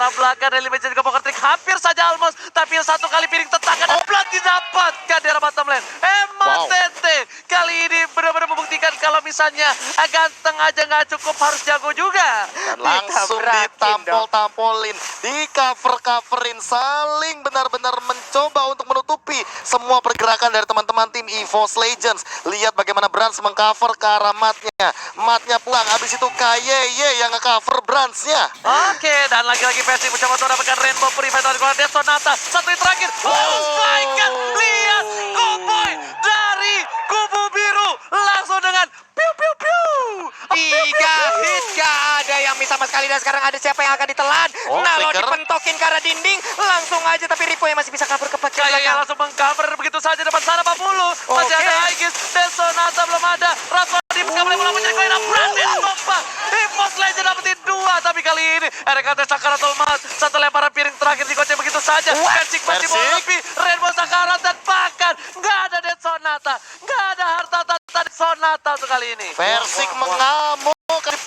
arah belakang dari Legend juga poker trick hampir saja almost. Tapi yang satu kali piring tetangan dan plat didapatkan di arah bottom lane. Tete kali ini benar-benar membuktikan kalau misalnya ganteng aja nggak cukup, harus jago juga. Dan langsung ditampol-tampolin, di coverin, saling benar-benar mencoba untuk menutupi semua pergerakan dari teman-teman tim EVOS Legends. Lihat bagaimana Brans mengcover ke arah matnya. Matnya pulang, habis itu KYY yang nge-cover Bransnya. Oke, dan lagi-lagi Versi mencoba untuk mendapatkan Rainbow Purify dari Guardian Sonata. Satu yang terakhir. Oh my god, lihat Cowboy dari kubu biru langsung dengan piu piu piu. 3 hit, gak ada yang bisa sama sekali. Dan sekarang ada siapa yang akan ditelan. Nalo dipentokin ke arah dinding, langsung aja. Tapi Ripo yang masih bisa cover ke bagian Kayaknya belakang. langsung mengcover begitu saja depan sana 40. Masih ada Aegis dan Sonata belum ada. Rafadi nggak boleh pulang menjadi Koina. Berhasil kompak. EVOS Legend dapetin 2. Tapi kali ini RKT Sakaratul Maut. Satu lemparan piring terakhir digoceng begitu saja. Persik masih mau lebih. Rainbow Sakarat dan bahkan nggak ada Dead Sonata. Nggak ada harta tata Sonata untuk kali ini. Persik mengamuk.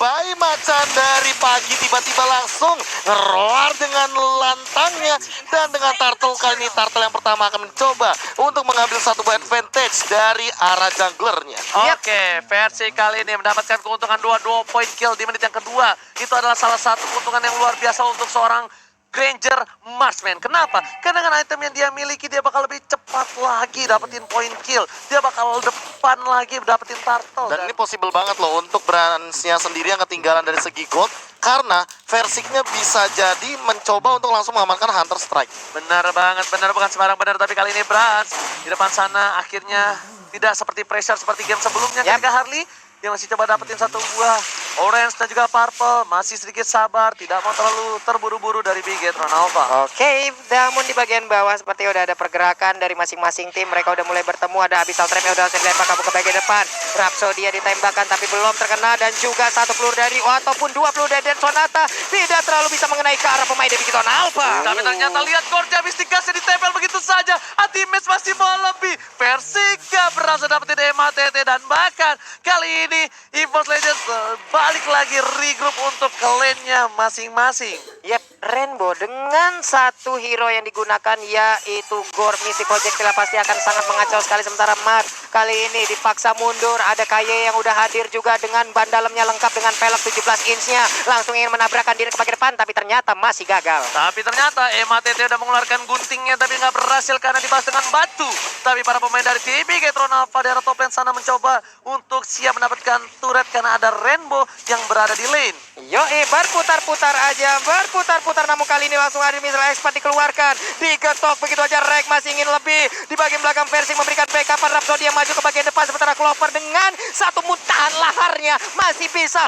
Bayi macan dari pagi tiba-tiba langsung ngeroar dengan lantangnya. Dan dengan Turtle kali ini, Turtle yang pertama akan mencoba untuk mengambil satu advantage dari arah junglernya. Oke, versi kali ini mendapatkan keuntungan 2 point kill di menit yang kedua. Itu adalah salah satu keuntungan yang luar biasa untuk seorang Granger Marksman. Kenapa? Karena dengan item yang dia miliki, dia bakal lebih cepat lagi dapetin point kill. Dia bakal depan lagi dapetin turtle. Dan ini possible banget loh untuk Bransnya sendiri yang ketinggalan dari segi gold. Karena Versiknya bisa jadi mencoba untuk langsung mengamankan Hunter Strike. Benar banget, benar, bukan sembarang benar. Tapi kali ini Brans di depan sana akhirnya tidak seperti pressure seperti game sebelumnya. Ketika Harley dia masih coba dapetin satu buah orange dan juga purple. Masih sedikit sabar, tidak mau terlalu terburu-buru dari Bigetron Alpha. Oke, namun di bagian bawah seperti udah ada pergerakan dari masing-masing tim. Mereka udah mulai bertemu. Ada Abyssal Trap yang udah dilempar kabur ke bagian depan. Rhapsody ditembakkan tapi belum terkena. Dan juga satu peluru dari ataupun 2 peluru dari Dead Sonata tidak terlalu bisa mengenai ke arah pemain dari Bigetron Alpha. Tapi ternyata lihat Gorge habis digasnya ditempel begitu saja. Ultimate masih mau lebih. Persika berhasil dapetin MATT dan bahkan kali ini EVOS Legends balik lagi regroup untuk ke lane-nya masing-masing. Yep, Rainbow dengan satu hero yang digunakan yaitu Gore. Misi projectile pasti akan sangat mengacau sekali. Sementara Mar kali ini dipaksa mundur. Ada KY yang udah hadir juga dengan ban dalamnya lengkap dengan pelek 17 inch-nya. Langsung ingin menabrakkan diri ke bagian depan tapi ternyata masih gagal. Tapi ternyata MATT udah mengeluarkan guntingnya tapi nggak berhasil karena dibalas dengan batu. Tapi para pemain dari tim Bigetron Alpha daerah top lane sana mencoba untuk siap mendapatkan turret karena ada Rainbow yang berada di lane. Yoi, berputar-putar aja, berputar-putar. Namun kali ini langsung ada missile expert dikeluarkan. Digetok begitu aja. Rek masih ingin lebih. Di bagian belakang Versi memberikan backup. Rhapsody yang maju ke bagian depan. Sementara Clover dengan satu muntahan laharnya masih bisa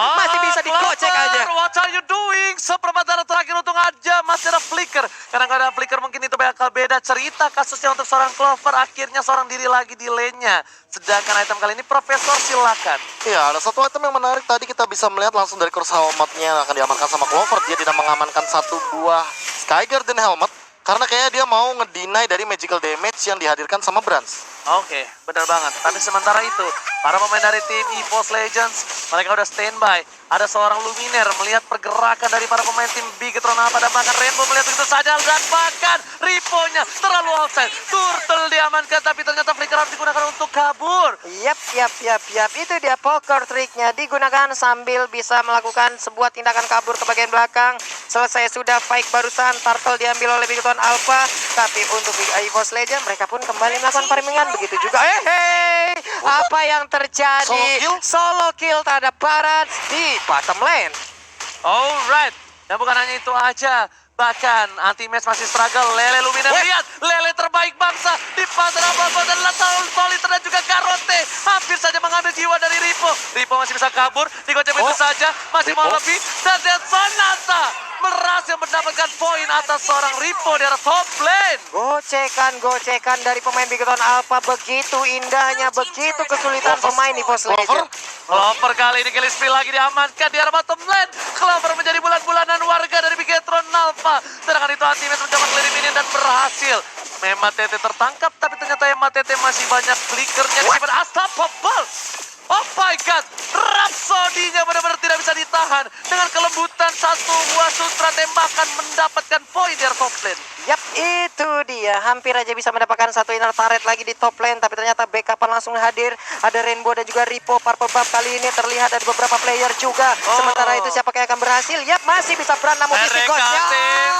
digocek aja. What are you doing? Seperempat darah terakhir untung aja masih ada flicker. Karena nggak ada flicker mungkin itu bakal beda cerita kasusnya untuk seorang Clover. Akhirnya seorang diri lagi di lane-nya. Sedangkan item kali ini Profesor silakan. Ya, ada satu item yang menarik tadi kita bisa melihat langsung dari kursi helmetnya akan diamankan sama Clover. Dia tidak mengamankan satu buah Sky Garden helmet karena kayaknya dia mau ngedinai dari magical damage yang dihadirkan sama Brans. Oke, benar banget. Tapi sementara itu, para pemain dari tim EVOS Legends, mereka udah standby. Ada seorang Luminer melihat pergerakan dari para pemain tim Bigetron Alpha dan bahkan Rainbow melihat begitu saja dan bahkan Ripo-nya terlalu outside. Turtle diamankan tapi ternyata flicker harus digunakan untuk kabur. Yap. Itu dia poker tricknya digunakan sambil bisa melakukan sebuah tindakan kabur ke bagian belakang. Selesai sudah fight barusan, Turtle diambil oleh Bigetron Alpha. Tapi untuk EVOS Legends mereka pun kembali melakukan farmingan. Begitu juga. Apa yang terjadi? Solo kill terhadap Barat di bottom lane. Alright. Dan bukan hanya itu aja. Bahkan anti-match masih struggle. Lele Luminer lihat. Lele terbaik bangsa. Di pasar apa-apa dan Soliter dan juga Garote. Hampir saja mengambil jiwa dari Ripo. Ripo masih bisa kabur. Digocek itu saja. Masih mau lebih. Dan Dead Sonata berhasil mendapatkan poin atas seorang Ripo di arah top lane. Gocekan dari pemain Bigetron Alpha. Begitu indahnya, begitu kesulitan pemain EVOS Legends. Clover kali ini kill spree lagi diamankan di arah bottom lane. Clover menjadi bulan-bulanan warga dari Bigetron Alpha. Sedangkan itu Ultimate mencoba clear minion dan berhasil. MATT tertangkap tapi ternyata MATT masih banyak flickernya. Unstoppable. Oh my god, Rhapsody-nya benar-benar tidak bisa ditahan. Dengan kelembutan satu buah sutra tembakan mendapatkan poin di top lane. Yap, itu dia. Hampir aja bisa mendapatkan satu inner turret lagi di top lane. Tapi ternyata backupan langsung hadir. Ada Rainbow dan juga Ripo. Purple Buff kali ini terlihat ada beberapa player juga. Sementara itu siapa yang akan berhasil? Yap, masih bisa Brand namun Mystic Ghost-nya.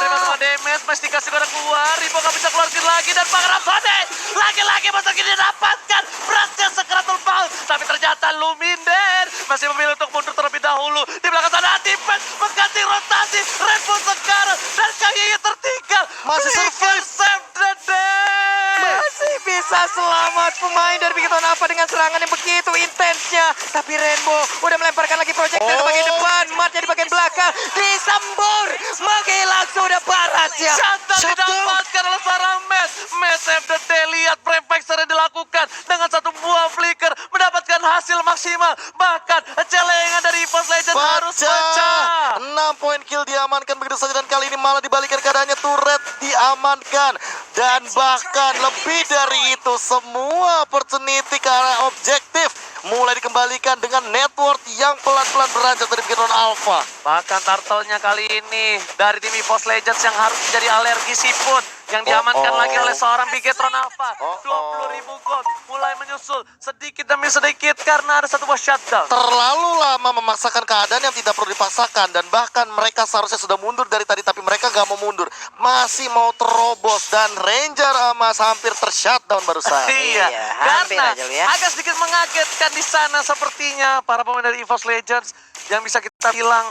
Terima kasih damage, pasti kasih kode keluar. Ripo gak bisa keluarin lagi dan Bang Rhapsody lagi-lagi masuk ini dapatkan Brandnya Secretal Ball. Tapi ternyata Luminder masih memilih untuk mundur terlebih dahulu. Di belakang sana defense mengganti rotasi. Rainbow sekarang dan kayaknya tertinggal. Masih survive. Save the day. Masih bisa selamat pemain dari Bikiton apa dengan serangan yang begitu intensnya. Tapi Rainbow udah melemparkan lagi projectile ke bagian depan. Matnya di bagian belakang. Disembur. Menghilang sudah baratnya. Shutdown didapatkan oleh seorang Matt. Matt save the day. Lihat prefixer yang dilakukan dengan satu buah flicker mendapatkan hasil maksimal. Bahkan celengan dari EVOS Legends harus pecah. 6 poin kill diamankan begitu saja dan kali ini malah dibalikan keadaannya, turret diamankan dan bahkan lebih dari itu semua opportunity ke arah objektif mulai dikembalikan dengan network yang pelan-pelan beranjak dari Bikiton Alpha. Bahkan turtle-nya kali ini dari tim EVOS Legends yang harus menjadi alergi siput yang diamankan lagi oleh seorang Bigetron Alpha. 20.000 gold mulai menyusul sedikit demi sedikit karena ada satu buah shutdown. Terlalu lama memaksakan keadaan yang tidak perlu dipaksakan dan bahkan mereka seharusnya sudah mundur dari tadi tapi mereka nggak mau mundur, masih mau terobos dan Ranger Amas hampir tershutdown barusan. Iya, hampir karena aja lu ya. agak sedikit mengagetkan di sana sepertinya para pemain dari EVOS Legends yang bisa kita bilang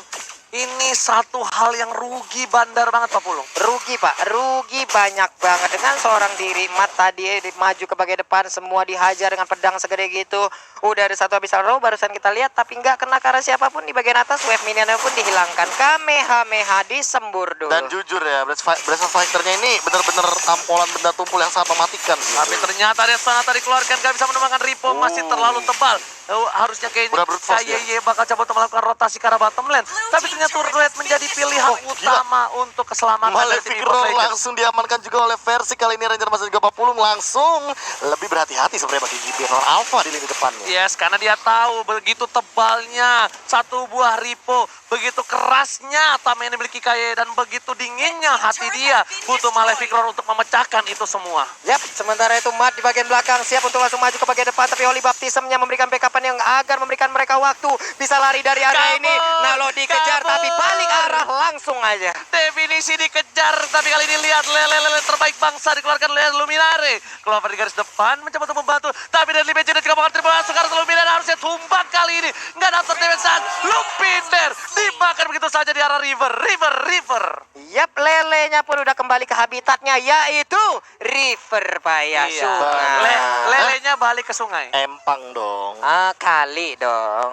ini satu hal yang rugi bandar banget Pak Pulung. Rugi Pak, rugi banyak banget dengan seorang diri. Mat tadi maju ke bagian depan, semua dihajar dengan pedang segede gitu. Udah ada satu abyssal row barusan kita lihat, tapi nggak kena karena siapapun di bagian atas. Wave minionnya pun dihilangkan. Kamehameha disembur dulu. Dan jujur ya, Breath of Fighter-nya ini benar-benar tampolan benda tumpul yang sangat mematikan. Tapi ternyata dia sangat dikeluarkan, gak bisa menemukan Ripo, masih terlalu tebal. Harusnya Udah brute force kayaknya bakal coba untuk melakukan rotasi ke arah bottom lane. Tapi ternyata turret menjadi pilihan utama untuk keselamatan dari tim Malefic EVOS Roll Legends. langsung diamankan juga oleh versi kali ini Ranger Mas dan juga Papulung langsung lebih berhati-hati sebenarnya bagi Bikiton Alpha di lini depannya. Yes, karena dia tahu begitu tebalnya satu buah Ripo, begitu kerasnya Tame yang dimiliki Kaye dan begitu dinginnya hati dia butuh Malefic Roar untuk memecahkan itu semua. Yap, sementara itu Mat di bagian belakang siap untuk langsung maju ke bagian depan, tapi Holy Baptism-nya memberikan backupan yang agar memberikan mereka waktu bisa lari dari area ini. Nalo dikejar tapi balik arah langsung aja. Definisi dikejar, tapi kali ini lihat lele terbaik bangsa dikeluarkan oleh Luminare. Clover di garis depan mencoba untuk membantu, tapi dari Libeji dan juga bakal triple langsung karena Luminare harusnya tumbang kali ini. Nggak dapat damage saat Luminar dimakan begitu saja di arah River. Yap, lelenya pun udah kembali ke habitatnya, yaitu River Pak ya. Iya. Sungai. Lelenya balik ke sungai. Empang dong. Kali dong.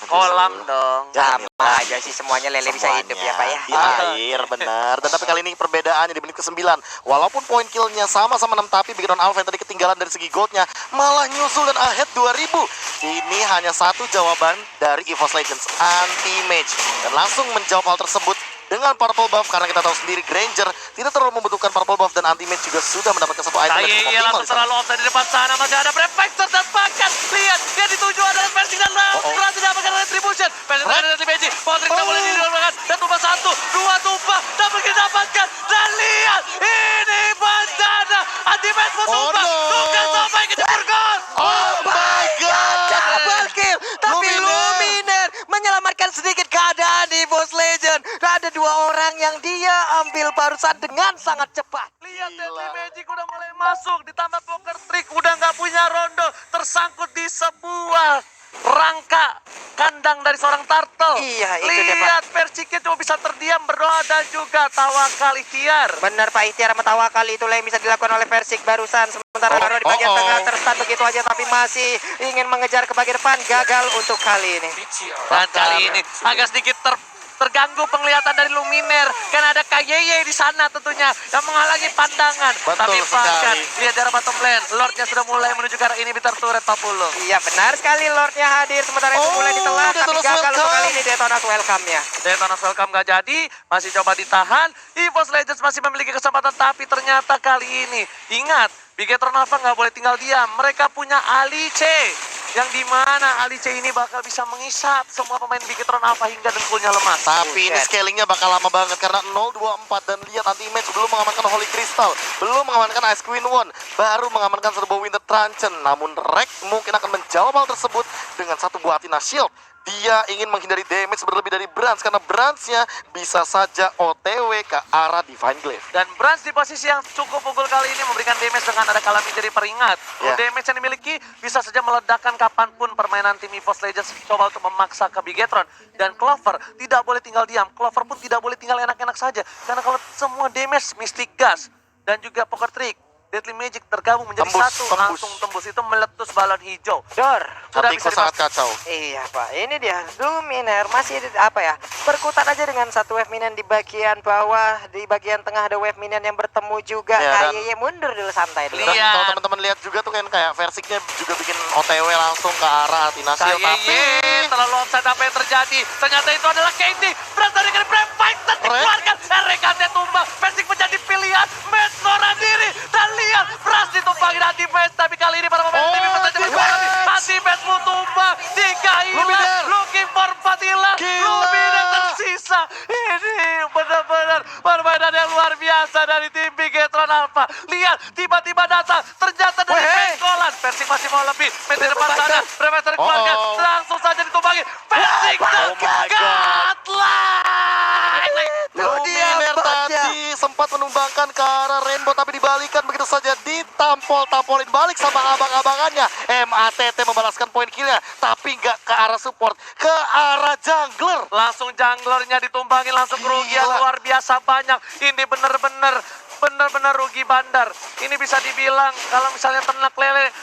Kolam dong. Sama aja sih semuanya lele bisa hidup ya Pak ya. Di air, benar. Dan tapi kali ini perbedaannya di menit ke-9. Walaupun poin killnya sama-sama 6, tapi Bikiton Alpha yang tadi ketinggalan dari segi goldnya malah nyusul dan ahead 2000. Ini hanya satu jawaban dari EVOS Legends, anti-mage. Dan langsung menjawab hal tersebut dengan purple buff karena kita tahu sendiri Granger tidak terlalu membutuhkan purple buff dan anti-mage juga sudah mendapatkan satu item yang cukup Iya, optimal langsung di sana. terlalu offside di depan sana. Masih ada Prefector dan bahkan lihat dia dituju adalah Persik dan berhasil dapatkan retribution. Persik dan Libeji, Potrik tak boleh didapatkan dan tumbang 1, 2 tumbang dan begitu didapatkan dan lihat ini bencana anti-match pun tumbang. Tumbang sampai ke jebur gol. Oh my god! Double kill, tapi Luminar menyelamatkan sedikit keadaan di Boss Legend. Ada dua orang yang dia ambil barusan dengan sangat cepat. Lihat Deadly Magic udah mulai masuk, ditambah poker trick udah nggak punya rondo, tersangkut di sebuah rangka kandang dari seorang turtle. Iya, itu dia, Pak. Lihat Persiknya cuma bisa terdiam, berdoa dan juga tawakal ikhtiar. Benar Pak, ikhtiar sama tawakal itulah yang bisa dilakukan oleh Persik barusan. Sementara Haro di bagian tengah terstun begitu aja, tapi masih ingin mengejar ke bagian depan. Gagal untuk kali ini. Dan kali ini agak sedikit terganggu penglihatan dari Luminar karena ada KYY di sana tentunya yang menghalangi pandangan. Betul Tapi bahkan sekali. lihat dari bottom lane, Lordnya sudah mulai menuju ke arah ini Bitar Turret Papulung. Iya benar sekali, Lordnya hadir. Sementara itu mulai ditelan, tapi Detonas gagal untuk welcome. kali ini Detonas welcome-nya. Detonas welcome gak jadi, masih coba ditahan. EVOS Legends masih memiliki kesempatan, tapi ternyata kali ini ingat, Bigetron Alpha nggak boleh tinggal diam. Mereka punya Alice yang dimana Alice ini bakal bisa mengisap semua pemain Bigetron Alpha hingga dengkulnya lemas. Tapi ini scalingnya bakal lama banget karena 0-2-4 dan lihat anti-match belum mengamankan Holy Crystal, belum mengamankan Ice Queen One, baru mengamankan Serbo Winter Truncheon. Namun Rek mungkin akan menjawab hal tersebut dengan satu buah Athena Shield. Dia ingin menghindari damage berlebih dari Brans karena Bransnya bisa saja OTW ke arah Divine Glaive. Dan Brans di posisi yang cukup unggul kali ini memberikan damage dengan ada Calamity dari peringat. Ya. Damage yang dimiliki bisa saja meledakkan kapanpun permainan tim EVOS Legends coba untuk memaksa ke Bigetron. Dan Clover tidak boleh tinggal diam, Clover pun tidak boleh tinggal enak-enak saja. Karena kalau semua damage Mystic Gas dan juga Poker Trick, Deadly Magic tergabung menjadi satu, langsung tembus itu meletus balon hijau. Dor. Sudah Hatiku bisa sangat kacau. Iya Pak, ini dia Luminer masih berkutat aja dengan satu wave minion di bagian bawah, di bagian tengah ada wave minion yang bertemu juga. Ya, dan- Kayaknya mundur dulu santai dulu. Lihat. Dan kalau teman-teman lihat juga tuh kan kayak Versiknya juga bikin OTW langsung ke arah Athena Shield. Tapi terlalu offside apa yang terjadi? Ternyata itu adalah KD. Berat dari Brave Fighter dikeluarkan. RKT tumbang. Persik menjadi pilihan. Match seorang diri. Dan lihat. Bras ditumbangin anti-match. Tapi kali ini para pemain tim IPOS Legends mengalami anti-match mu tumbang. 3 hilang. Luminer. Looking for 4 hilang. Gila. Luminer tersisa. Ini benar-benar permainan yang luar biasa dari tim Bigetron Alpha. Lihat. Tiba-tiba datang. Ternyata dari Pengkolan. Persik masih mau lebih. Main di depan sana. Brave Fighter dikeluarkan. Oh. Langsung saja ditumbangi. Persik Oh my God. Godline. Luminer tadi sempat menumbangkan ke arah Rainbow tapi dibalikan begitu saja, ditampol-tampolin balik sama abang-abangannya. MATT membalaskan poin killnya tapi nggak ke arah support, ke arah jungler. Langsung junglernya ditumbangin, langsung kerugian Gila. luar biasa banyak. Ini benar-benar rugi bandar. Ini bisa dibilang kalau misalnya ternak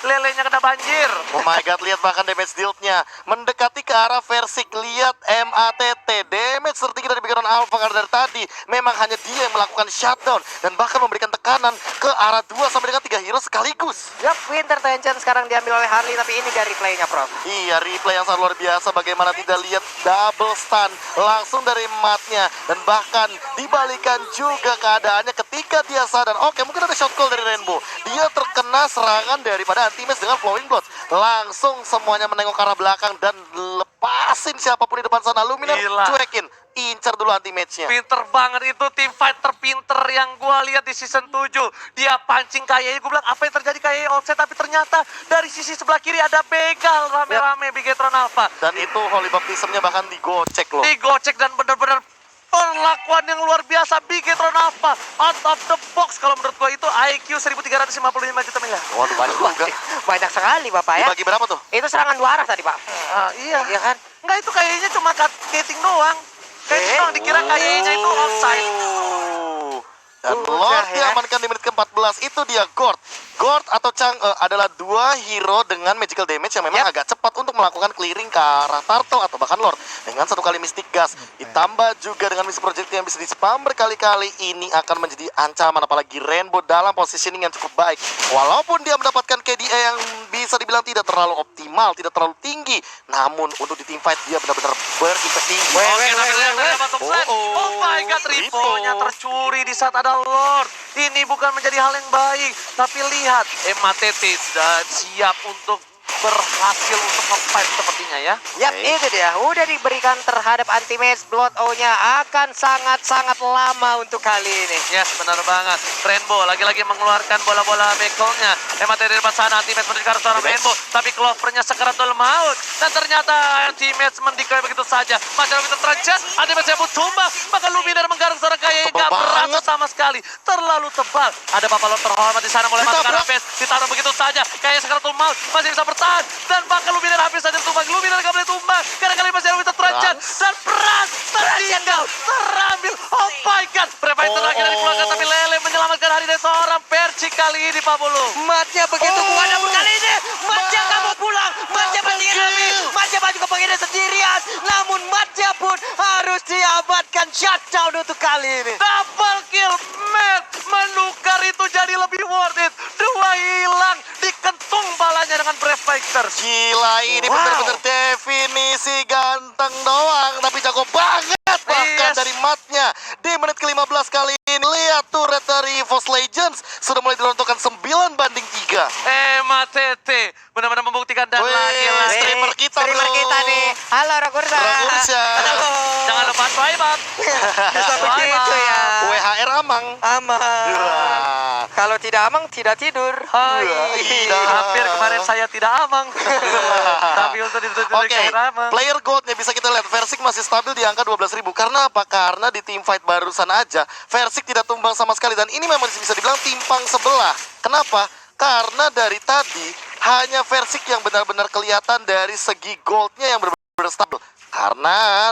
lelenya kena banjir. Oh my god, lihat bahkan damage dealt-nya mendekati ke arah Versik. Lihat MATT, damage tertinggi dari Bigetron Alpha karena dari tadi memang hanya dia yang melakukan shutdown dan bahkan memberikan tekanan ke arah 2 sampai dengan 3 hero sekaligus. Yup, Winter Tension sekarang diambil oleh Harley, tapi ini dari replaynya Prof. Iya, replay yang sangat luar biasa. Bagaimana tidak lihat double stun langsung dari matnya. Dan bahkan dibalikan juga keadaannya ketika dia sadar, oke mungkin ada shot call dari Rainbow. Dia terkena serangan daripada Anti-Match dengan Flowing Blood. Langsung semuanya menengok ke arah belakang dan lepasin siapapun di depan sana. Luminer Gila. cuekin, incar dulu Anti-Match-nya. Pinter banget itu tim fight terpinter yang gua lihat di season 7. Dia pancing kayaknya, gua bilang apa yang terjadi kayaknya offset, tapi ternyata dari sisi sebelah kiri ada begal rame-rame Bigetron Alpha. Dan itu Holy Baptism-nya bahkan digocek loh. Digocek dan benar-benar perlakuan yang luar biasa Bigetron Alpha out of the box. Kalau menurut gua itu IQ 1355 juta miliar. Waduh, banyak juga. Banyak sekali Bapak ya. Dibagi berapa tuh? Itu serangan dua arah tadi Pak. Iya. Iya kan? Enggak, itu kayaknya cuma cutting doang. Kayaknya doang dikira kayaknya itu offside. Dan Udah Lord ya. diamankan di menit ke-14. Itu dia Gord. Gord atau Chang'e adalah dua hero dengan magical damage yang memang agak cepat untuk melakukan clearing ke arah Turtle atau bahkan Lord. Dengan satu kali Mystic Gas, ditambah juga dengan Mystic Projectile yang bisa di-spam berkali-kali, ini akan menjadi ancaman. Apalagi Rainbow dalam positioning yang cukup baik. Walaupun dia mendapatkan KDA yang bisa dibilang tidak terlalu optimal, tidak terlalu tinggi, namun untuk di team fight dia benar-benar berimpact tinggi. Oke, dapat top flash. Oh my god, Ripo-nya tercuri di saat ada Lord. Ini bukan menjadi hal yang baik, tapi lihat MATT sudah siap untuk berhasil untuk nge-fight sepertinya ya. Yap, itu dia. Udah diberikan terhadap Anti-Match. Blood O-nya akan sangat-sangat lama untuk kali ini. Yes, benar banget. Rainbow lagi-lagi mengeluarkan bola-bola bekelnya. MATT di depan sana, Anti-Match menuju ke arah seorang Rainbow. Tapi Clovernya sekeratul maut. Dan ternyata Anti-Match mendikoi begitu saja. Macam itu terjat, Anti-Match yang tumbang. Maka Luminer menggaruk seorang kaya Tebal gak berasa banget. sama sekali. Terlalu tebal. Ada Bapak Lord terhormat di sana mulai masuk ke arah Ditabrak. base. Ditaruh begitu saja. Kayaknya sekeratul maut. Masih bisa bertahan. Dan bahkan Luminer hampir saja tumbang. Luminer gak boleh tumbang. Karena masih ada terjat. Dan Brans tertinggal. Terambil. Oh my god. Prefighter lagi dari keluarga. Tapi Lele menyelamatkan hari dari seorang Perci kali ini Pak Bulu. Matnya begitu kuat namun kali ini Matnya gak mau pulang. Matnya pentingin lebih. Matnya maju ke pengennya sendirian. Namun Matnya pun harus diamankan shutdown untuk kali ini. Double kill. Matt menukar itu jadi lebih worth it. Dua hilang. Dikentung balanya dengan Brave Fighters. Gila, ini Wow. benar-benar definisi ganteng doang, tapi jago banget bahkan Yes. dari matnya. Di menit ke-15 kali ini, lihat turret dari EVOS Legends sudah mulai dirontokkan 9-3. MATT benar-benar membuktikan dan Wih. lagi-lagi Halo, Rakursa. Rakursa. Halo. Jangan lupa swipe up. Bisa begitu ya. WHR Amang. Aman. Wah. Kalau tidak amang, tidak tidur. Hai. Iya. Hampir kemarin saya tidak amang. Tapi untuk ditutup Oke, kayak amang. player goldnya bisa kita lihat Versik masih stabil di angka 12.000. Karena apa? Karena di team fight barusan aja Versik tidak tumbang sama sekali dan ini memang bisa dibilang timpang sebelah. Kenapa? Karena dari tadi hanya Versik yang benar-benar kelihatan dari segi goldnya yang benar-benar stabil. Karena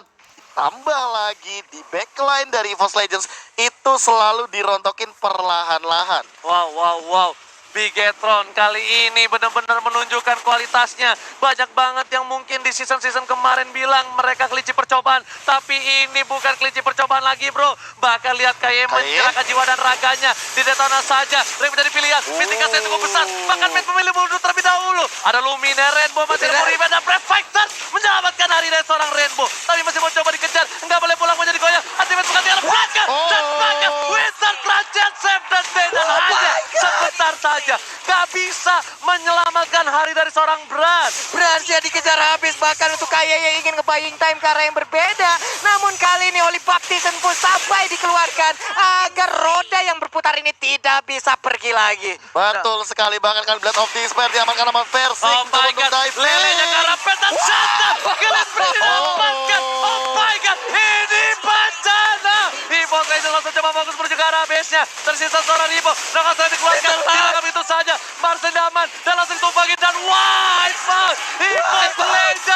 tambah lagi di backline dari EVOS Legends itu selalu dirontokin perlahan-lahan. Wow, wow, wow. Bigetron kali ini benar-benar menunjukkan kualitasnya. Banyak banget yang mungkin di season-season kemarin bilang mereka kelinci percobaan. Tapi ini bukan kelinci percobaan lagi, bro. Bahkan lihat kayak menyerahkan jiwa dan raganya. Di Detona saja, Ray menjadi pilihan. Mitika saya cukup besar. Bahkan Mid memilih mundur terlebih dahulu. Ada Lumina, Rainbow masih ada revenge dan Prefector menyelamatkan hari dari seorang Rainbow. Tapi masih mau coba dikejar. Nggak boleh pulang menjadi goyang. Ultimate bukan tinggal Blacka. Dan Blacka, Wizard kerajaan save dan dan hanya sebentar saja. Gak bisa menyelamatkan hari dari seorang Brand. Berhasil dikejar habis, bahkan untuk Kaya yang ingin nge-buying time ke arah yang berbeda. Namun kali ini Holy Baptism pun sampai dikeluarkan agar roda yang berputar ini tidak bisa pergi lagi. Betul sekali, bahkan kan Blade of Despair diamankan sama Versik. Oh my god, lelenya ke arah peta Santa. Gilles Brand diamankan. Oh my god, ini bencana. EVOS Legends langsung coba fokus menuju ke arah base-nya. Tersisa seorang Ivo. Nakasana dikeluarkan. Dilangkap itu saja. Marcel Daman dan langsung tumpangin dan wipe out. EVOS Legends